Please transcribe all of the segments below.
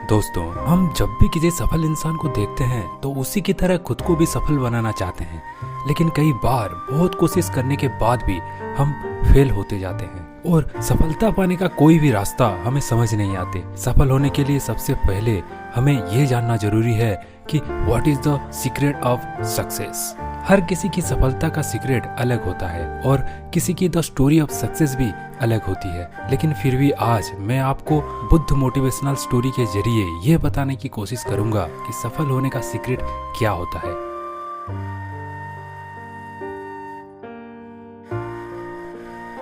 दोस्तों, हम जब भी किसी सफल इंसान को देखते हैं तो उसी की तरह खुद को भी सफल बनाना चाहते हैं, लेकिन कई बार बहुत कोशिश करने के बाद भी हम फेल होते जाते हैं और सफलता पाने का कोई भी रास्ता हमें समझ नहीं आते। सफल होने के लिए सबसे पहले हमें ये जानना जरूरी है कि what is the secret of success. हर किसी की सफलता का सीक्रेट अलग होता है और किसी की द स्टोरी ऑफ सक्सेस भी अलग होती है, लेकिन फिर भी आज मैं आपको बुद्ध मोटिवेशनल स्टोरी के जरिए ये बताने की कोशिश करूंगा कि सफल होने का सीक्रेट क्या होता है।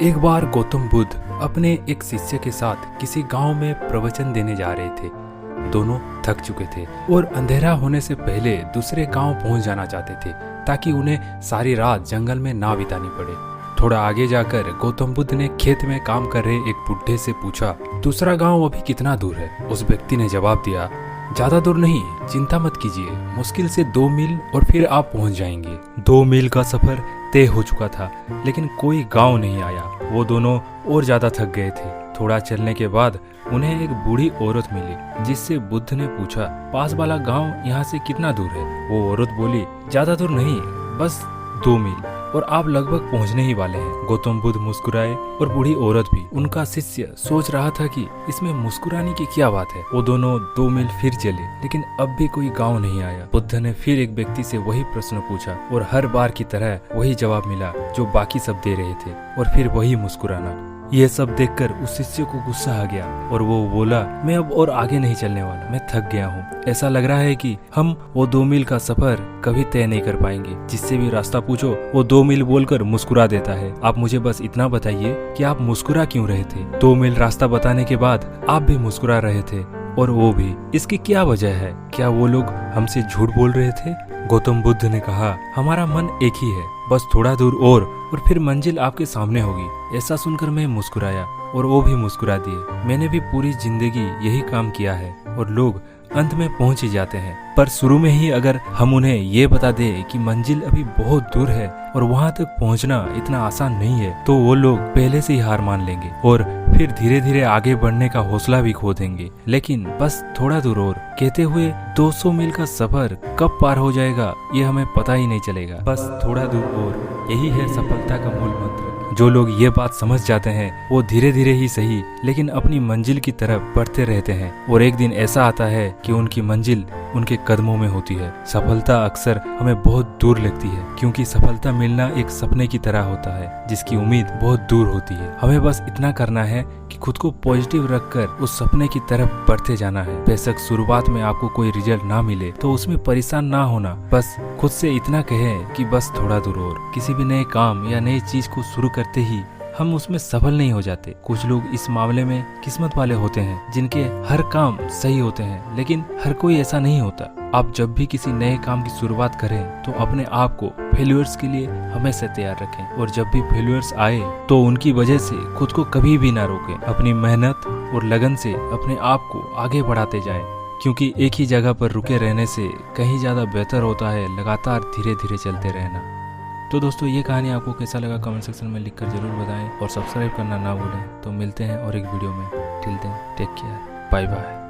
एक बार गौतम बुद्ध अपने एक शिष्य के साथ किसी गांव में प्रवचन देने जा रहे थे। दोनों थक चुके थे और अंधेरा होने से पहले दूसरे गांव पहुंच जाना चाहते थे ताकि उन्हें सारी रात जंगल में ना बितानी पड़े। थोड़ा आगे जाकर गौतम बुद्ध ने खेत में काम कर रहे एक बुढ़े से पूछा, दूसरा गांव अभी कितना दूर है? उस व्यक्ति ने जवाब दिया, ज्यादा दूर नहीं, चिंता मत कीजिए, मुश्किल से 2 मील और फिर आप पहुंच जाएंगे। 2 मील का सफर तय हो चुका था, लेकिन कोई गांव नहीं आया। वो दोनों और ज्यादा थक गए थे। थोड़ा चलने के बाद उन्हें एक बूढ़ी औरत मिली, जिससे बुद्ध ने पूछा, पास वाला गांव यहाँ से कितना दूर है? वो औरत बोली, ज्यादा दूर नहीं, बस 2 मील और आप लगभग पहुंचने ही वाले हैं। गौतम बुद्ध मुस्कुराए और बूढ़ी औरत भी। उनका शिष्य सोच रहा था कि इसमें मुस्कुराने की क्या बात है। वो दोनों 2 मील फिर चले, लेकिन अब भी कोई गांव नहीं आया। बुद्ध ने फिर एक व्यक्ति से वही प्रश्न पूछा और हर बार की तरह वही जवाब मिला जो बाकी सब दे रहे थे, और फिर वही मुस्कुराना। ये सब देखकर उस शिष्य को गुस्सा आ गया और वो बोला, मैं अब और आगे नहीं चलने वाला, मैं थक गया हूँ। ऐसा लग रहा है कि हम वो 2 मील का सफर कभी तय नहीं कर पाएंगे। जिससे भी रास्ता पूछो वो 2 मील बोलकर मुस्कुरा देता है। आप मुझे बस इतना बताइए कि आप मुस्कुरा क्यों रहे थे? 2 मील रास्ता बताने के बाद आप भी मुस्कुरा रहे थे, और वो भी। इसकी क्या वजह है? क्या वो लोग हमसे झूठ बोल रहे थे? गौतम बुद्ध ने कहा, हमारा मन एक ही है, बस थोड़ा दूर और फिर मंजिल आपके सामने होगी। ऐसा सुनकर मैं मुस्कुराया और वो भी मुस्कुरा दिए। मैंने भी पूरी जिंदगी यही काम किया है और लोग अंत में पहुंच ही जाते हैं, पर शुरू में ही अगर हम उन्हें ये बता दें कि मंजिल अभी बहुत दूर है और वहां तक पहुंचना इतना आसान नहीं है, तो वो लोग पहले से ही हार मान लेंगे और फिर धीरे धीरे आगे बढ़ने का हौसला भी खो देंगे। लेकिन बस थोड़ा दूर और कहते हुए 200 मील का सफर कब पार हो जाएगा ये हमें पता ही नहीं चलेगा। बस थोड़ा दूर और, यही है सफलता का मूल मंत्र। जो लोग ये बात समझ जाते हैं वो धीरे धीरे ही सही, लेकिन अपनी मंजिल की तरफ बढ़ते रहते हैं, और एक दिन ऐसा आता है कि उनकी मंजिल उनके कदमों में होती है। सफलता अक्सर हमें बहुत दूर लगती है, क्योंकि सफलता मिलना एक सपने की तरह होता है जिसकी उम्मीद बहुत दूर होती है। हमें बस इतना करना है कि खुद को पॉजिटिव रखकर उस सपने की तरफ बढ़ते जाना है। बेशक शुरुआत में आपको कोई रिजल्ट ना मिले तो उसमें परेशान ना होना, बस खुद से इतना कहें कि बस थोड़ा दूर और। किसी भी नए काम या नई चीज को शुरू करते ही हम उसमें सफल नहीं हो जाते। कुछ लोग इस मामले में किस्मत वाले होते हैं जिनके हर काम सही होते हैं, लेकिन हर कोई ऐसा नहीं होता। आप जब भी किसी नए काम की शुरुआत करें तो अपने आप को फेल्यूर्स के लिए हमेशा तैयार रखें, और जब भी फेल्यूर्स आए तो उनकी वजह से खुद को कभी भी ना रोकें। अपनी मेहनत और लगन से अपने आप को आगे बढ़ाते जाएं, क्योंकि एक ही जगह पर रुके रहने से कहीं ज्यादा बेहतर होता है लगातार धीरे धीरे चलते रहना। तो दोस्तों, ये कहानी आपको कैसा लगा कमेंट सेक्शन में लिखकर जरूर बताएं और सब्सक्राइब करना ना भूलें। तो मिलते हैं और एक वीडियो में। Till then take care, bye bye.